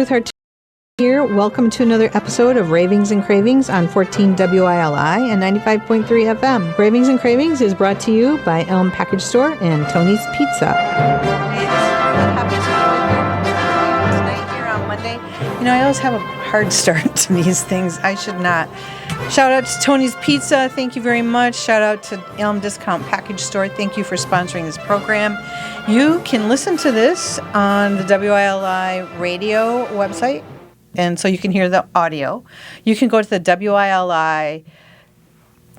Ruth Hart here. Welcome to another episode of Ravings and Cravings on 14 WILI and 95.3 FM. Ravings and Cravings is brought to you by Elm Package Store and Tony's Pizza. Happy tonight here on Monday. You know, I always have a hard start to these things. I should not. Shout out to Tony's Pizza. Thank you very much. Shout out to Elm Discount Package Store. Thank you for sponsoring this program. You can listen to this on the WILI radio website, and so you can hear the audio. You can go to the WILI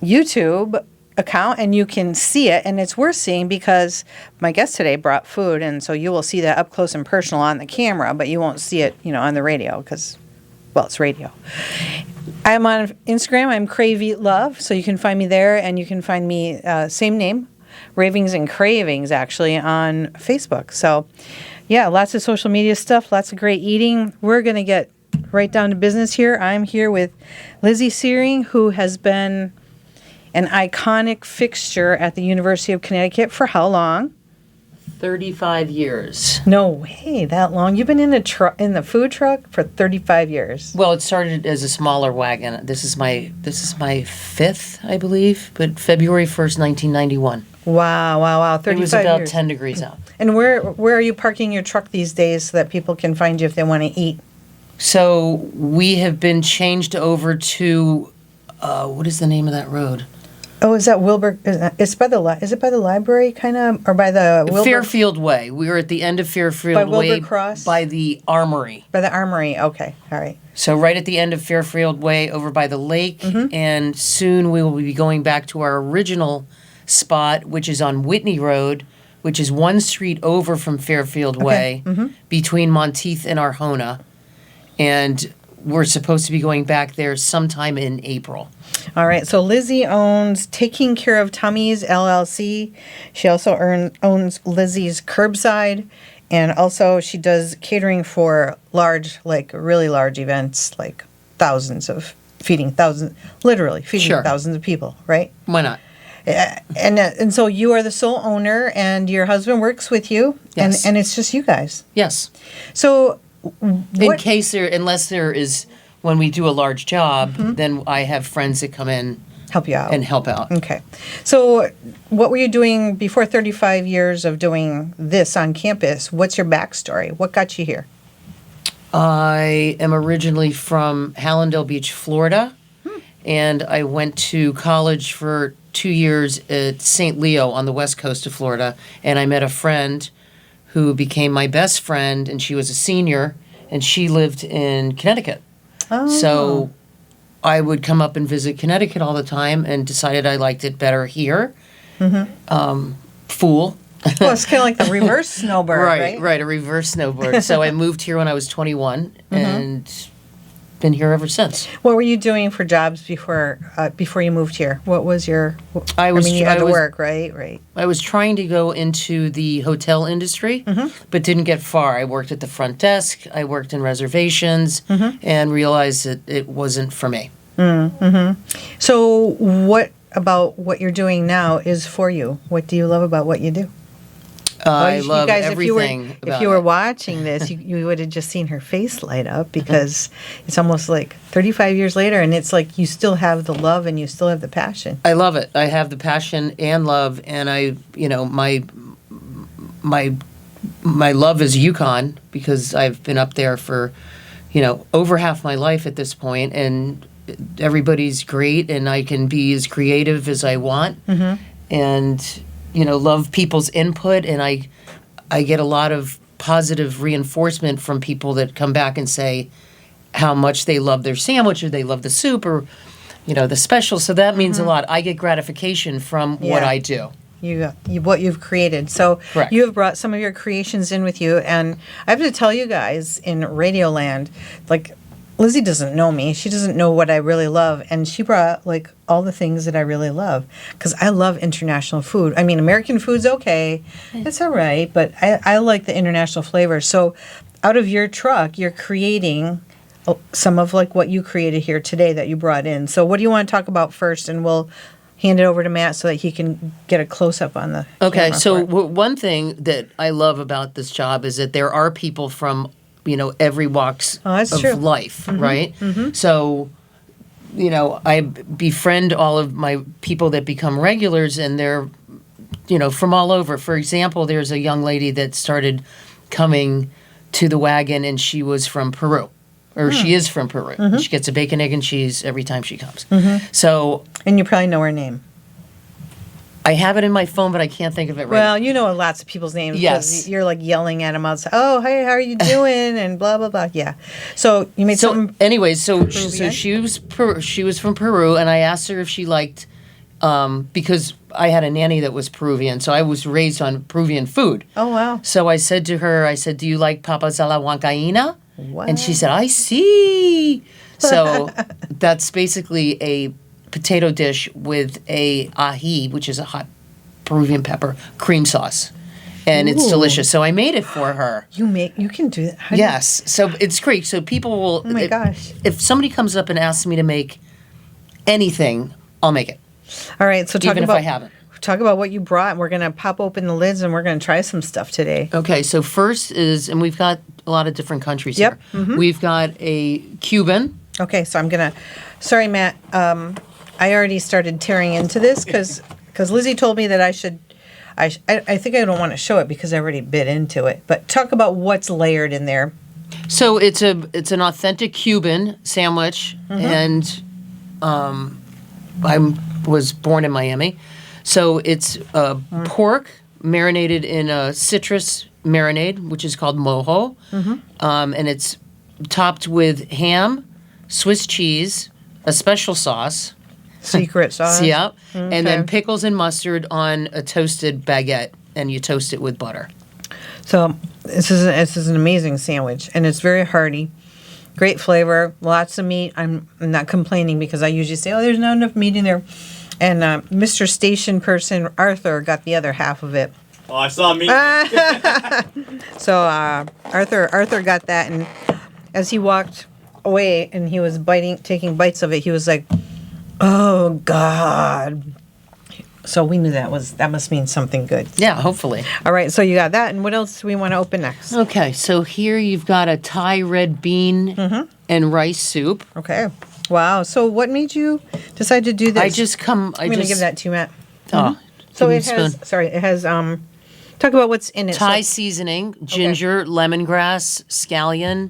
YouTube account, and you can see it, and it's worth seeing because my guest today brought food, and so you will see that up close and personal on the camera, but you won't see it, on the radio because, well, it's radio. I'm on Instagram. I'm Crave Eat Love, so you can find me there, and you can find me same name, Ravings and Cravings, actually, on Facebook. So, yeah, lots of social media stuff, lots of great eating. We're going to get right down to business here. I'm here with Lizzie Searing, who has been an iconic fixture at the University of Connecticut for how long? 35 years. No way, that long. You've been in the food truck for 35 years. Well, it started as a smaller wagon. This is my fifth, I believe, but February 1st, 1991. Wow. 35 years. It was about 10 degrees out. And where are you parking your truck these days so that people can find you if they want to eat? So we have been changed over to, what is the name of that road? Oh, is that Wilbur? Is it by the library, kind of, or by the Wilbur? Fairfield Way. We were at the end of Fairfield by Way. Wilbur Cross? By the Armory. By the Armory, okay, all right. So right at the end of Fairfield Way over by the lake, and soon we will be going back to our original spot, which is on Whitney Road, which is one street over from Fairfield Way, between Monteith and Arjona. And we're supposed to be going back there sometime in April. All right, so Lizzie owns Taking Care of Tummies, LLC. She also owns Lizzie's Curbside, and also she does catering for really large events, like feeding thousands of people, right? Why not? And so you are the sole owner, and your husband works with you, Yes. and it's just you guys. Yes. So, unless there is, when we do a large job, then I have friends that come in help you out. and help out. Okay. So what were you doing before 35 years of doing this on campus? What's your backstory? What got you here? I am originally from Hallandale Beach, Florida, and I went to college for 2 years at St. Leo on the west coast of Florida, and I met a friend who became my best friend, and she was a senior, and she lived in Connecticut. Oh. So I would come up and visit Connecticut all the time and decided I liked it better here. Fool. Well, it's kind of like the reverse snowbird, right? Right, a reverse snowbird. So I moved here when I was 21 and been here ever since. What were you doing for jobs before you moved here? What was your... you had to work, right? I was trying to go into the hotel industry, but didn't get far. I worked at the front desk, I worked in reservations, and realized that it wasn't for me. So what about what you're doing now is for you? What do you love about what you do? I love everything If you were watching this, you would have just seen her face light up because it's almost like 35 years later, and it's like you still have the love and you still have the passion. I love it. I have the passion and love, and my love is Yukon because I've been up there for, over half my life at this point, and everybody's great, and I can be as creative as I want, and love people's input, and I get a lot of positive reinforcement from people that come back and say how much they love their sandwich or they love the soup or, the special. So that means a lot. I get gratification from what I do. What you've created. So Correct. You have brought some of your creations in with you, and I have to tell you guys in Radioland, like, Lizzie doesn't know me. She doesn't know what I really love. And she brought, all the things that I really love. Because I love international food. I mean, American food's okay. It's all right. But I like the international flavors. So out of your truck, you're creating some of, what you created here today that you brought in. So what do you want to talk about first? And we'll hand it over to Matt so that he can get a close-up on the Okay, camera so for it. one thing that I love about this job is that there are people from every walks that's of true. life, right? So, I befriend all of my people that become regulars, and they're, from all over. For example, there's a young lady that started coming to the wagon, and she was from Peru. Or she is from Peru. She gets a bacon, egg, and cheese every time she comes. So... And you probably know her name. I have it in my phone, but I can't think of it right Well, now. you know lots of people's names. Yes. You're like yelling at them outside. Oh, hey, how are you doing? And blah, blah, blah. Yeah. So you made So, something. anyways, so Peruvian? she was from Peru, and I asked her if she liked, because I had a nanny that was Peruvian, so I was raised on Peruvian food. Oh, wow. So I said to her, do you like papas a la huancaína? What? And she said, I see. So that's basically a potato dish with a ají, which is a hot Peruvian pepper, cream sauce. And it's Ooh. delicious. So I made it for her. You can do that. How do Yes. So it's great. So people will... Oh, my gosh. If somebody comes up and asks me to make anything, I'll make it. All right. So Even if I haven't. Talk about what you brought. We're going to pop open the lids and we're going to try some stuff today. Okay. So first is... And we've got a lot of different countries Yep. here. We've got a Cuban. Okay. So I'm going to... Sorry, Matt. I already started tearing into this because Lizzie told me that I should... I think I don't want to show it because I already bit into it. But talk about what's layered in there. So it's an authentic Cuban sandwich, and I was born in Miami. So it's pork marinated in a citrus marinade, which is called mojo, and it's topped with ham, Swiss cheese, a special sauce. Secret sauce. Yeah, and then Okay. pickles and mustard on a toasted baguette, and you toast it with butter. So this is an amazing sandwich, and it's very hearty, great flavor, lots of meat. I'm not complaining because I usually say, "Oh, there's not enough meat in there," and Mr. Station person Arthur got the other half of it. Oh, I saw meat. So Arthur got that, and as he walked away and he was taking bites of it, he was like, "Oh God." So we knew that must mean something good. Yeah, hopefully. All right, so you got that, and what else do we want to open next? Okay, so here you've got a Thai red bean and rice soup. Okay. Wow. So what made you decide to do this? I'm going to give that to you, Matt. Oh, So give me it a has, spoon. sorry, it has, talk about what's in it. Thai So- seasoning, ginger, lemongrass, scallion,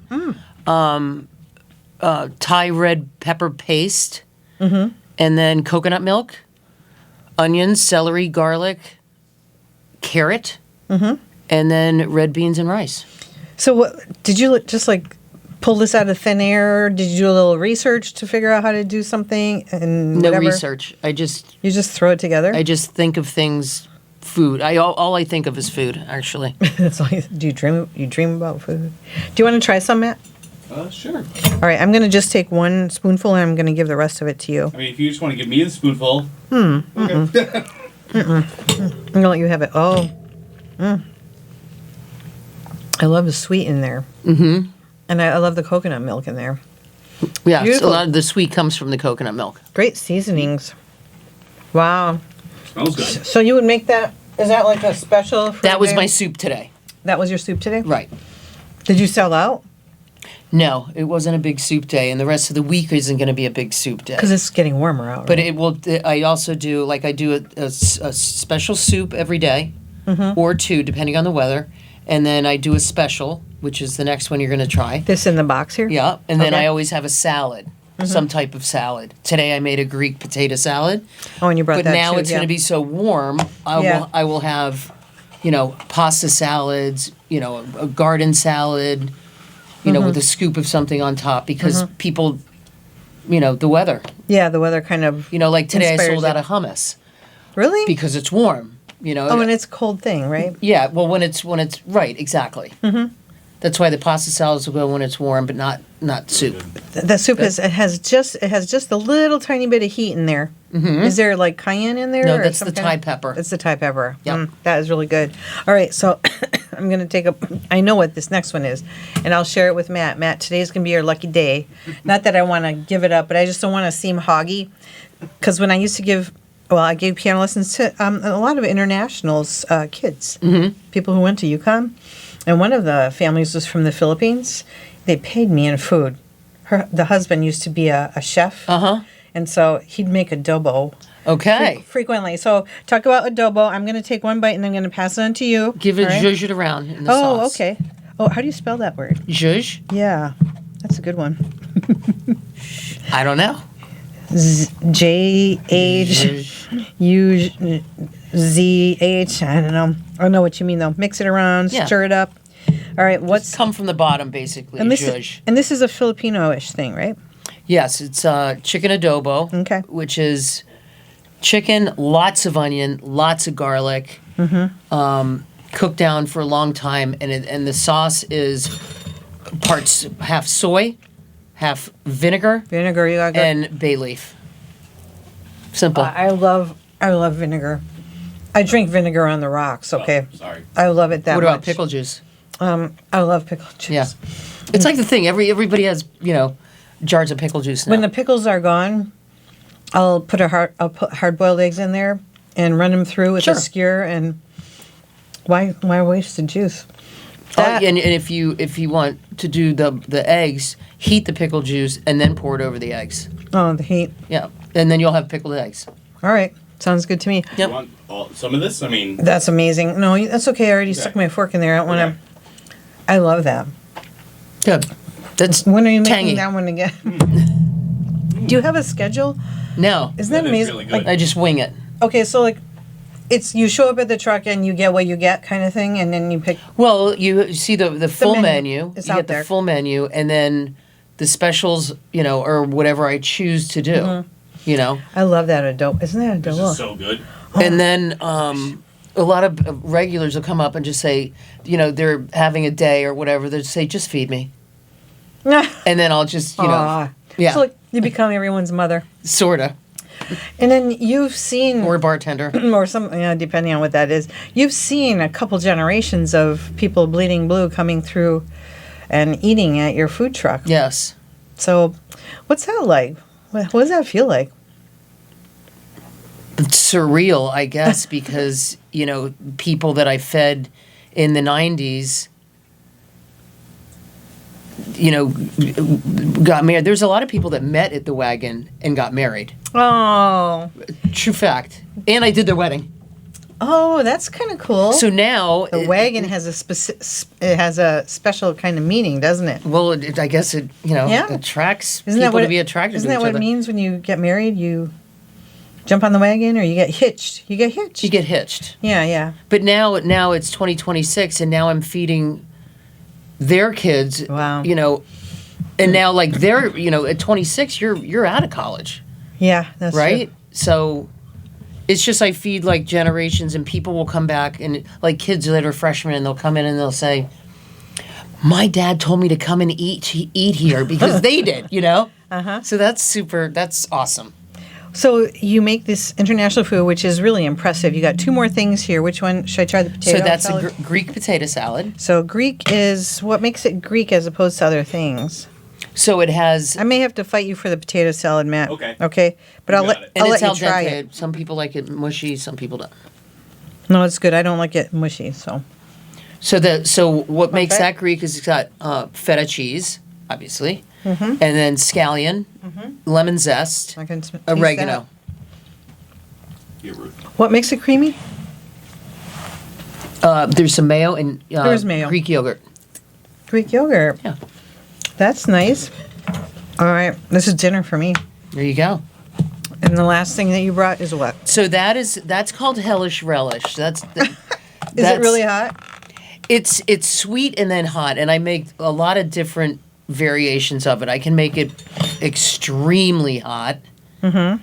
Thai red pepper paste, and then coconut milk, onions, celery, garlic, carrot, and then red beans and rice. So what, did you just like pull this out of thin air? Did you do a little research to figure out how to do something? And No whatever? research. You just throw it together? I just think of things, food. All I think of is food, actually. That's all do you dream about food? Do you want to try some, Matt? Sure. All right, I'm going to just take one spoonful and I'm going to give the rest of it to you. I mean, if you just want to give me the spoonful. I'm going to let you have it. Oh. I love the sweet in there. Mm-hmm. And I love the coconut milk in there. Yeah, so a Beautiful. lot of the sweet comes from the coconut milk. Great seasonings. Wow. Smells good. So you would make that, is that like a special? For That was today? my soup today. That was your soup today? Right. Did you sell out? No, it wasn't a big soup day, and the rest of the week isn't going to be a big soup day. Because it's getting warmer out. But right? it will. I also do a special soup every day, or two, depending on the weather, and then I do a special, which is the next one you're going to try. This in the box here? Yeah, and then Okay. I always have a salad, some type of salad. Today I made a Greek potato salad, Oh, and you brought but that now too, it's yeah. going to be so warm. Yeah. I will have, pasta salads, a garden salad, with a scoop of something on top because people, the weather. Yeah, the weather kind of. Like today I Inspires sold you. out of hummus Really? because it's warm. Oh, and it's a cold thing, right? Yeah, well, when it's right, exactly. That's why the pasta salads will go when it's warm, but not soup. The soup has just a little tiny bit of heat in there. Is there like cayenne in there? No, or that's some the kind Thai of- pepper. It's the Thai pepper. Yep. That is really good. All right, so I'm going to take I know what this next one is, and I'll share it with Matt. Matt, today's going to be your lucky day. Not that I want to give it up, but I just don't want to seem hoggy. Because when I used to I gave piano lessons to a lot of internationals, kids, people who went to UConn. And one of the families was from the Philippines. They paid me in food. The husband used to be a chef. Uh-huh. And so he'd make adobo Okay. frequently. So talk about adobo. I'm going to take one bite and I'm going to pass it on to you. Give it all right? zhuzh it around in the Oh, sauce. okay. Oh, how do you spell that word? Zhuzh? Yeah, that's a good one. I don't know. JHUZH. I don't know. I know what you mean though. Mix it around, Yeah. stir it up. All right, what's Come from the bottom, basically. Zhuzh. this is a Filipino-ish thing, right? Yes, it's chicken adobo. Okay. Which is chicken, lots of onion, lots of garlic, cooked down for a long time, and the sauce is parts half soy, half vinegar, Vinegar, you got and bay leaf. Simple. I love vinegar. I drink vinegar on the rocks. Okay, Oh, sorry. I love it that what much. about pickle juice? I love pickle juice. Yeah, it's like the thing. Everybody has jars of pickle juice now. When the pickles are gone, I'll put hard-boiled eggs in there and run them through with Sure. a skewer. And why waste the juice? That- and if you want to do the eggs, heat the pickle juice and then pour it over the eggs. Oh, the heat. Yeah, and then you'll have pickled eggs. All right, sounds good to me. Yep. You want some of this? I mean, That's amazing. No, that's okay. I already Okay. stuck my fork in there. I don't want to. Okay. I love that. Good. That's When are you making tangy. that one again? Do you have a schedule? No, Isn't that That is amazing? really good. Like, I just wing it. okay, so like, it's you show up at the truck and you get what you get, kind of thing, and then you pick. Well, you see the full menu. menu. It's you out get there. the full menu, and then the specials, or whatever I choose to do. Mm-hmm. I love that adobo. Isn't that this adobo? is so good. And then a lot of regulars will come up and just say, they're having a day or whatever. They'll say, just feed me, and then I'll just, Aw. yeah, So like, you become everyone's mother, sorta, and then you've seen or bartender. or some, depending on what that is. You've seen a couple generations of people bleeding blue coming through and eating at your food truck. Yes. So, what's that like? What does that feel like? Surreal, I guess, because people that I fed in the 90s got married. There's a lot of people that met at the wagon and got married. Oh, True fact. And I did their wedding. that's kind of cool. So now the wagon has it has a special kind of meaning, doesn't it? well, I guess it Yeah. attracts Isn't that people what to be attracted Isn't to that each what other. it means when you get married? You jump on the wagon, or you get hitched. You get hitched. You get hitched. Yeah. But now it's 2026, and now I'm feeding their kids. Wow. And now like they're at 26, you're out of college, Yeah, that's right? true. So it's just I feed like generations, and people will come back, and like kids that are freshmen, and they'll come in and they'll say, "My dad told me to come and eat here because they did," Uh-huh. So that's awesome. So you make this international food, which is really impressive. You got two more things here. Which one should I try? The potato So that's salad? a Greek potato salad. So Greek is what makes it Greek as opposed to other things. So it has, I may have to fight you for the potato salad, Matt. Okay. Okay. But I'll You let got it. and I'll it's let al you try dente. it. Some people like it mushy, some people don't. No, it's good. I don't like it mushy. So So what makes Okay. that Greek is it's got feta cheese, obviously, Mm-hmm. and then scallion, lemon zest, I can taste oregano. You're rude. that. What makes it creamy? There's some mayo and There's mayo. Greek yogurt. Greek yogurt. Yeah, That's nice. All right. This is dinner for me. there you go. And the last thing that you brought is what? So that's called hellish relish. Is it really hot? It's sweet and then hot, and I make a lot of different variations of it. I can make it extremely hot, and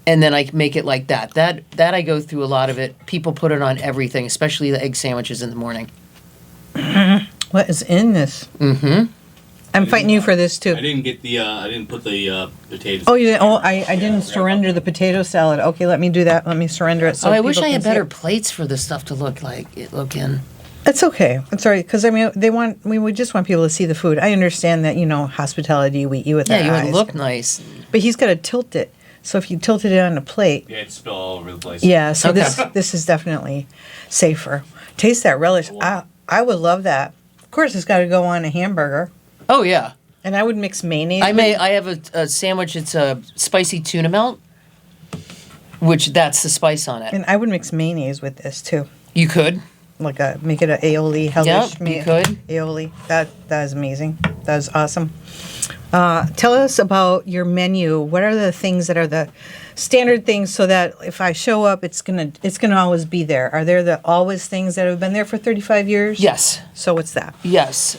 then I make it like that. That I go through a lot of it. People put it on everything, especially the egg sandwiches in the morning. What is in this? Mm-hmm. I'm fighting you for this too. I didn't get the. I didn't put the potatoes. Oh, you didn't? Oh, I didn't surrender the potato salad. Okay, let me do that. Let me surrender it. So I wish people I can had see better it. plates for this stuff to look in. It's okay. It's all right because I mean we would just want people to see the food. I understand that hospitality. We eat with Yeah, our you eyes. would look nice. But he's got to tilt it. So if you tilted it on a plate, Yeah, it's spill all over the place. yeah. So Okay. this is definitely safer. Taste that relish. I would love that. course, it's got to go on a hamburger. Oh yeah. And I would mix mayonnaise. I have a sandwich. It's a spicy tuna melt, which that's the spice on it. And I would mix mayonnaise with this too. You could. Like make it an aioli, hellish. Yep, you could. Aioli. That is amazing. That is awesome. Tell us about your menu. What are the things that are the standard things so that if I show up, it's gonna always be there? Are there always things that have been there for 35 years? Yes. So what's that? Yes.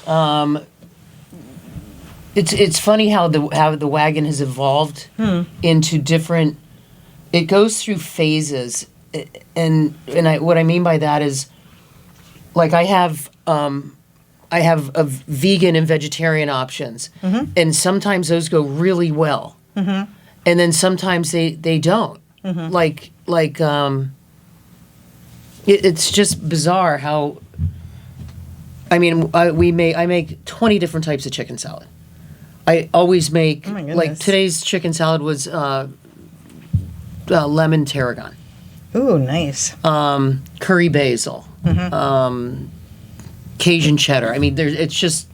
It's funny how the wagon has evolved into different. It goes through phases, and what I mean by that is, like I have a vegan and vegetarian options, and sometimes those go really well, and then sometimes they don't. It's just bizarre how. I mean, I make 20 different types of chicken salad. I always make like today's chicken salad was lemon tarragon. Ooh, nice. Curry basil. Cajun cheddar. I mean, there's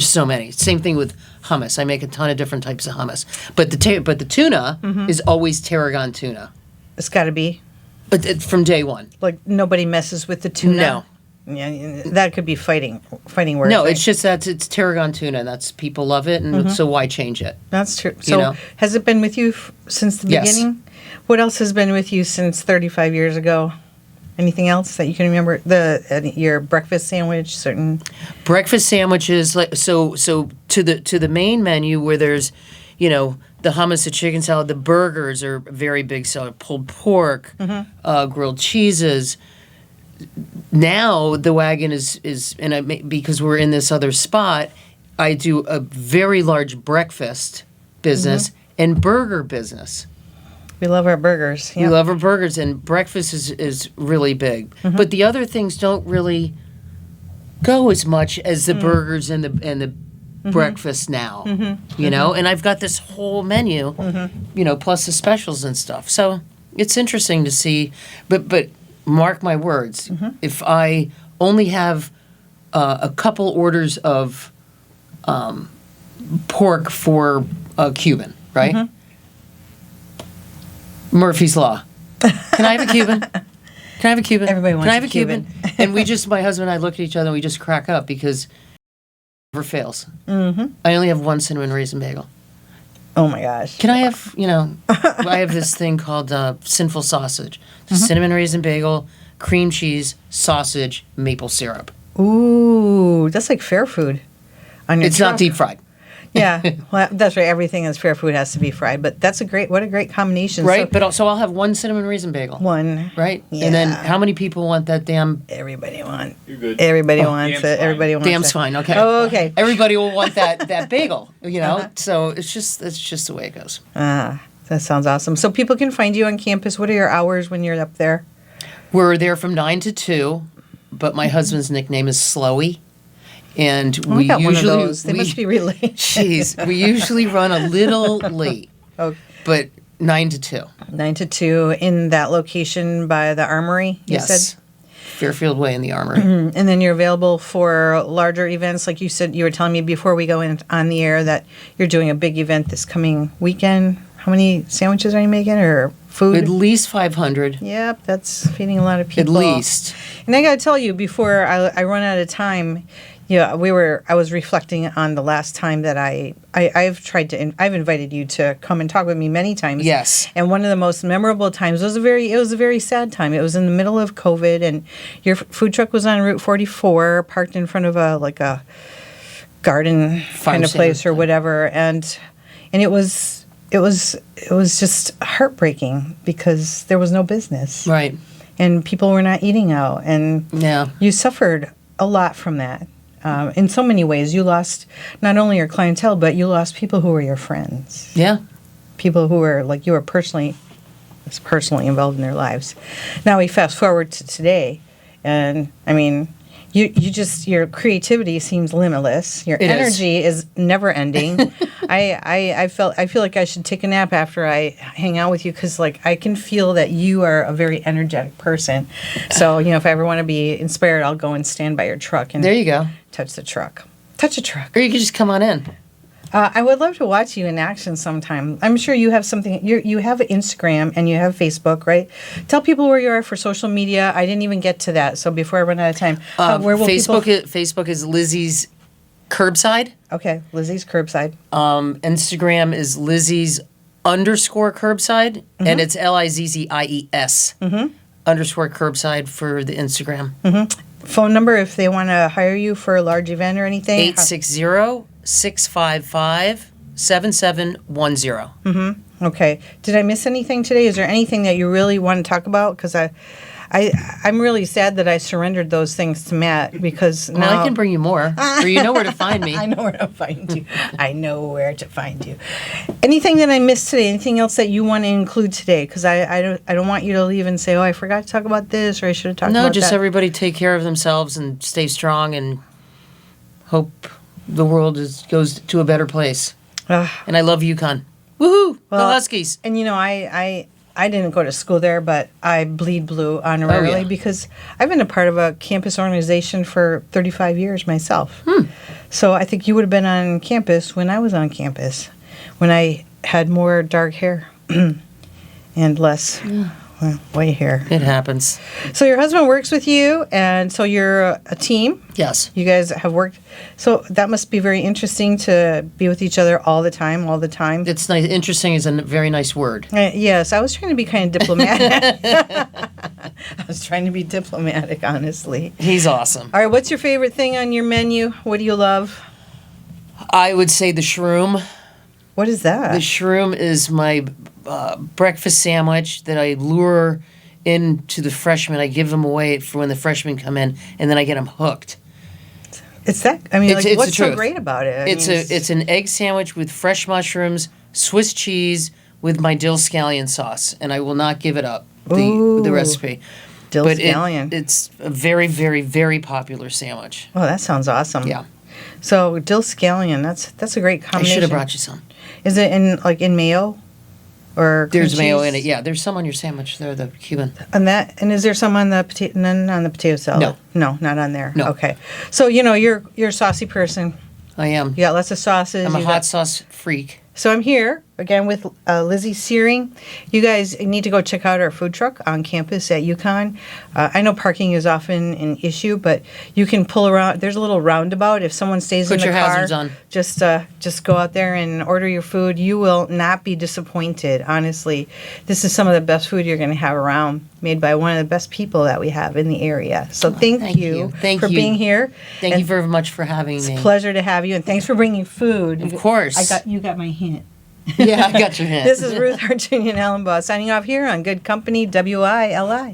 so many. Same thing with hummus. I make a ton of different types of hummus. But the tuna is always tarragon tuna. It's got to be. From day one. Like nobody messes with the tuna. No. Yeah, that could be fighting words. No, right? it's just that it's tarragon tuna. That's people love it, and so why change it? That's true. So has it been with you since the beginning? What else has been with you since 35 years ago? Anything else that you can remember? Your breakfast sandwich, certain breakfast sandwiches, like so to the main menu where there's, the hummus, the chicken salad, the burgers are very big seller, pulled pork, grilled cheeses. Now the wagon is because we're in this other spot, I do a very large breakfast business and burger business. We love our burgers. Yep. We love our burgers, and breakfast is really big. But the other things don't really go as much as the burgers and the breakfast now. And I've got this whole menu, plus the specials and stuff. So it's interesting to see, but mark my words, if I only have a couple orders of pork for a Cuban, right? Murphy's Law. Can I have a Cuban? Can I have a Cuban? Everybody wants Can I have a a Cuban? And my husband and I look at each other and we just crack up because it never fails. I only have one cinnamon raisin bagel. Oh my gosh. Can I have, I have this thing called sinful sausage. Cinnamon raisin bagel, cream cheese, sausage, maple syrup. Ooh, that's like fair food. It's not deep fried. Yeah, well, that's right. Everything that's fair food has to be fried, but what a great combination. Right, but also I'll have one cinnamon raisin bagel. One. Right? Yeah. And then how many people want that damn... Everybody wants. You're good. Everybody wants it. Everybody wants it. Damn's fine, okay. Oh, okay. Everybody will want that bagel, So it's just the way it goes. That sounds awesome. So people can find you on campus. What are your hours when you're up there? We're there from 9 to 2, but my husband's nickname is Slowy. And we got usually one of those. They must be related. Jeez, we usually run a little late. Okay. But 9 to 2. 9 to 2 in that location by the Armory, you said? Fairfield Way in the Armory. And then you're available for larger events. Like you said, you were telling me before we go in on the air that you're doing a big event this coming weekend. How many sandwiches are you making or food? At least 500. Yep, that's feeding a lot of people. At least. And I got to tell you, before I run out of time, I was reflecting on the last time that I've invited you to come and talk with me many times. Yes. And one of the most memorable times was a very sad time. It was in the middle of COVID, and your food truck was on Route 44, parked in front of a garden kind of place or whatever, and it was just heartbreaking because there was no business. Right. And people were not eating out, and you suffered a lot from that. In so many ways, you lost not only your clientele, but you lost people who were your friends. Yeah. People who were like you were personally involved in their lives. Now we fast forward to today, and I mean, your creativity seems limitless. Your energy is never ending. I feel like I should take a nap after I hang out with you because like I can feel that you are a very energetic person. So if I ever want to be inspired, I'll go and stand by your truck and There you go. touch the truck. Touch a truck. Or you could just come on in. I would love to watch you in action sometime. I'm sure you have something. You have Instagram and you have Facebook, right? Tell people where you are for social media. I didn't even get to that. So before I run out of time, where will Facebook is Lizzie's Curbside. Okay, Lizzie's Curbside. Instagram is Lizzie's _Curbside, and it's LIZZIES _ Curbside for the Instagram. Phone number if they want to hire you for a large event or anything. 860-655-7710. Okay. Did I miss anything today? Is there anything that you really want to talk about? Because I'm really sad that I surrendered those things to Matt because now Well, I can bring you more, or you know where to find me. I know where to find you. I know where to find you. Anything that I missed today? Anything else that you want to include today? Because I don't want you to leave and say, oh, I forgot to talk about this, or I should have talked about that. No, just everybody take care of themselves and stay strong, and hope the world goes to a better place. And I love UConn. Woohoo! Go Huskies! And I didn't go to school there, but I bleed blue honorarily because I've been a part of a campus organization for 35 years myself. So I think you would have been on campus when I was on campus, when I had more dark hair and less white hair. It happens. So your husband works with you, and so you're a team. Yes. You guys have worked. So that must be very interesting to be with each other all the time. It's nice. Interesting is a very nice word. Yes, I was trying to be kind of diplomatic. I was trying to be diplomatic, honestly. He's awesome. All right, what's your favorite thing on your menu? What do you love? I would say the shroom. What is that? The shroom is my breakfast sandwich that I lure into the freshmen. I give them away for when the freshmen come in, and then I get them hooked. It's that. I mean, It's what's the so truth. great about it? It's an egg sandwich with fresh mushrooms, Swiss cheese with my dill scallion sauce, and I will not give it up. The recipe. Dill But scallion. It's a very, very, very popular sandwich. Oh, that sounds awesome. Yeah. So dill scallion, that's a great I combination. should have brought you some. Is it in mayo? Or There's cream mayo cheese? in it. Yeah, there's some on your sandwich there, the Cuban. And is there some on the potato? None on the potato salad. No, not on there. No. Okay. So you're a saucy person. I am. You got lots of sauces. I'm a hot sauce freak. So I'm here again with Lizzie Searing. You guys need to go check out our food truck on campus at UConn. I know parking is often an issue, but you can pull around. There's a little roundabout. If someone stays in Put the your car, hazards on. Just go out there and order your food. You will not be disappointed. Honestly, this is some of the best food you're going to have around, made by one of the best people that we have in the area. So thank you for being here. Thank you very much for having me. It's a pleasure to have you, and thanks for bringing food. Of course. You got my hint. Yeah, I got your hint. This is Ruth Arjunian Ellenbaugh signing off here on Good Company WILI.